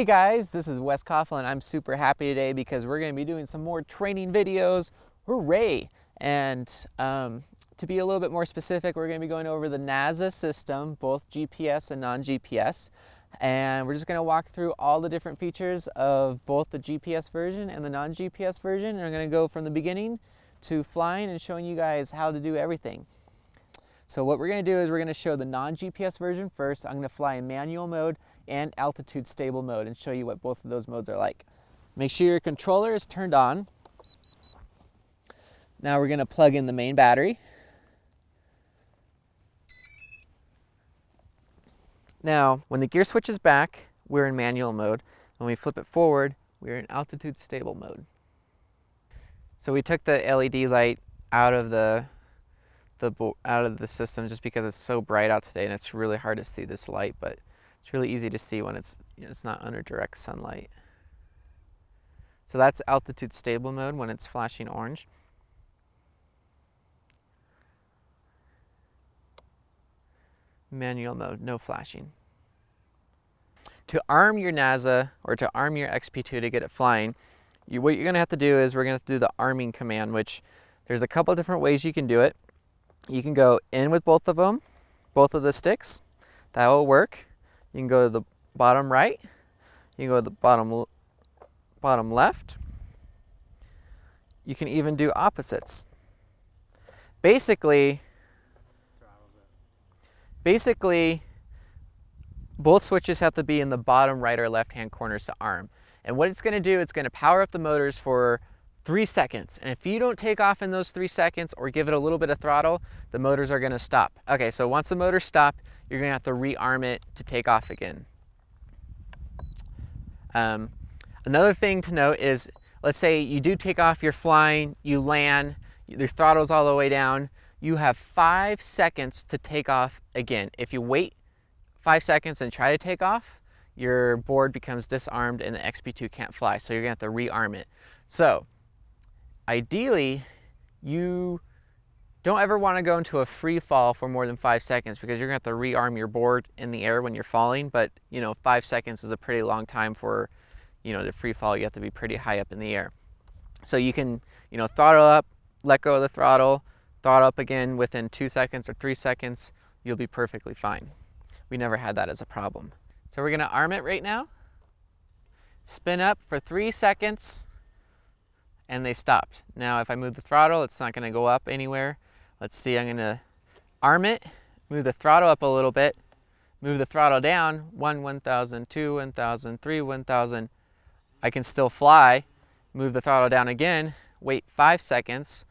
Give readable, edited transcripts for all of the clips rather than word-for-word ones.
Hey guys, this is Wes Coughlin and I'm super happy today because we're going to be doing some more training videos. Hooray! And to be a little bit more specific, we're going to be going over the NASA system, both GPS and non-GPS. And we're just going to walk through all the different features of both the GPS version and the non-GPS version. And we're going to go from the beginning to flying and showing you guys how to do everything. So what we're going to do is we're going to show the non-GPS version first. I'm going to fly in manual mode and altitude stable mode and show you what both of those modes are like. Make sure your controller is turned on. Now we're going to plug in the main battery. Now when the gear switch is back, we're in manual mode. When we flip it forward, we're in altitude stable mode. So we took the LED light out of the system just because it's so bright out today and it's really hard to see this light, but it's really easy to see when it's not under direct sunlight. So that's altitude stable mode when it's flashing orange. Manual mode, no flashing. To arm your NASA or to arm your XP2 to get it flying, what you're going to have to do is we're going to do the arming command, which there's a couple different ways you can do it. You can go in with both of them, both of the sticks. That will work. You can go to the bottom right. You can go to the bottom left. You can even do opposites. Basically, both switches have to be in the bottom right or left hand corners to arm. And what it's going to do, it's going to power up the motors for 3 seconds. And if you don't take off in those 3 seconds or give it a little bit of throttle, the motors are going to stop. Okay, so once the motors stop, you're going to have to rearm it to take off again. Another thing to note is, let's say you do take off, you're flying, you land, your throttle's all the way down, you have 5 seconds to take off again. If you wait 5 seconds and try to take off, your board becomes disarmed and the XP2 can't fly, so you're going to have to rearm it. So, ideally, you don't ever want to go into a free fall for more than 5 seconds because you're going to have to rearm your board in the air when you're falling, but 5 seconds is a pretty long time for the free fall. You have to be pretty high up in the air. So you can throttle up, let go of the throttle up again within 2 seconds or 3 seconds, you'll be perfectly fine. We never had that as a problem. So we're going to arm it right now, spin up for 3 seconds, and they stopped. Now if I move the throttle, it's not going to go up anywhere. Let's see, I'm going to arm it, move the throttle up a little bit, move the throttle down, 1,000, 2, 1,000, 3, 1,000. I can still fly, move the throttle down again, wait 5 seconds,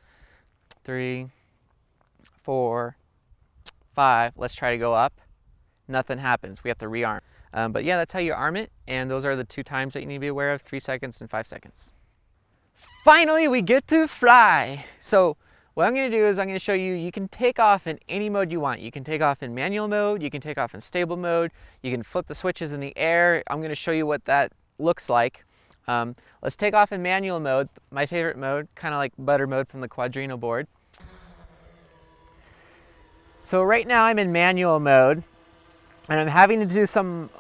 3, 4, 5, let's try to go up. Nothing happens, we have to rearm. But yeah, that's how you arm it, and those are the 2 times that you need to be aware of, 3 seconds and 5 seconds. Finally, we get to fly. So what I'm going to do is I'm going to show you, you can take off in any mode you want. You can take off in manual mode, you can take off in stable mode, you can flip the switches in the air. I'm going to show you what that looks like. Let's take off in manual mode, my favorite mode, kind of like butter mode from the Quadrino board. So right now I'm in manual mode, and I'm having to do some,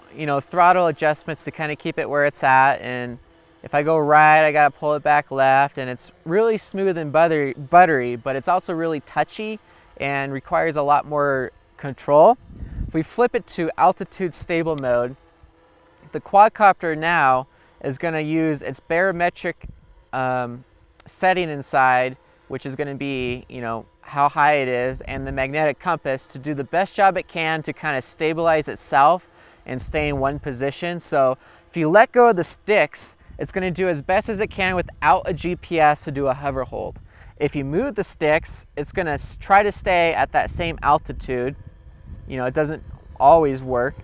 throttle adjustments to kind of keep it where it's at. And if I go right, I gotta pull it back left, and it's really smooth and buttery, but it's also really touchy and requires a lot more control. If we flip it to altitude stable mode, the quadcopter now is gonna use its barometric setting inside, which is gonna be, how high it is, and the magnetic compass to do the best job it can to kind of stabilize itself and stay in one position. So if you let go of the sticks, it's going to do as best as it can without a GPS to do a hover hold. If you move the sticks, it's going to try to stay at that same altitude. It doesn't always work,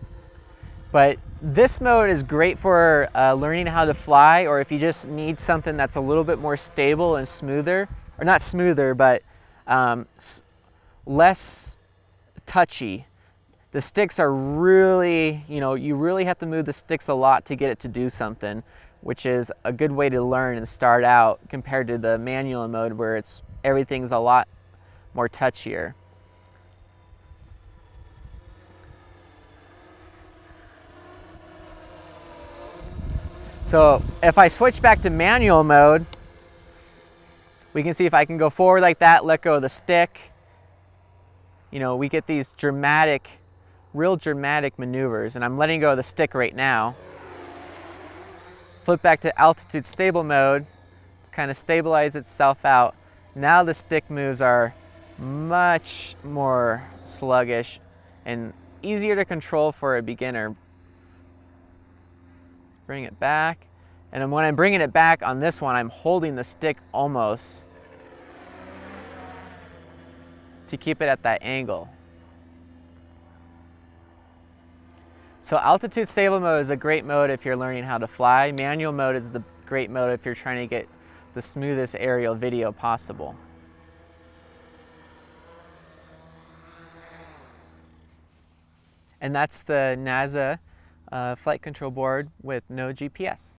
but this mode is great for learning how to fly, or if you just need something that's a little bit more stable and smoother, or not smoother, but less touchy. The sticks are really, you really have to move the sticks a lot to get it to do something, which is a good way to learn and start out compared to the manual mode where everything's a lot more touchier. So if I switch back to manual mode, we can see if I can go forward like that, let go of the stick, you know, we get these dramatic, real dramatic maneuvers, and I'm letting go of the stick right now. Flip back to altitude stable mode, kind of stabilize itself out. Now the stick moves are much more sluggish and easier to control for a beginner. Bring it back, and then when I'm bringing it back on this one, I'm holding the stick almost to keep it at that angle. So altitude stable mode is a great mode if you're learning how to fly. Manual mode is the great mode if you're trying to get the smoothest aerial video possible. And that's the NASA flight control board with no GPS.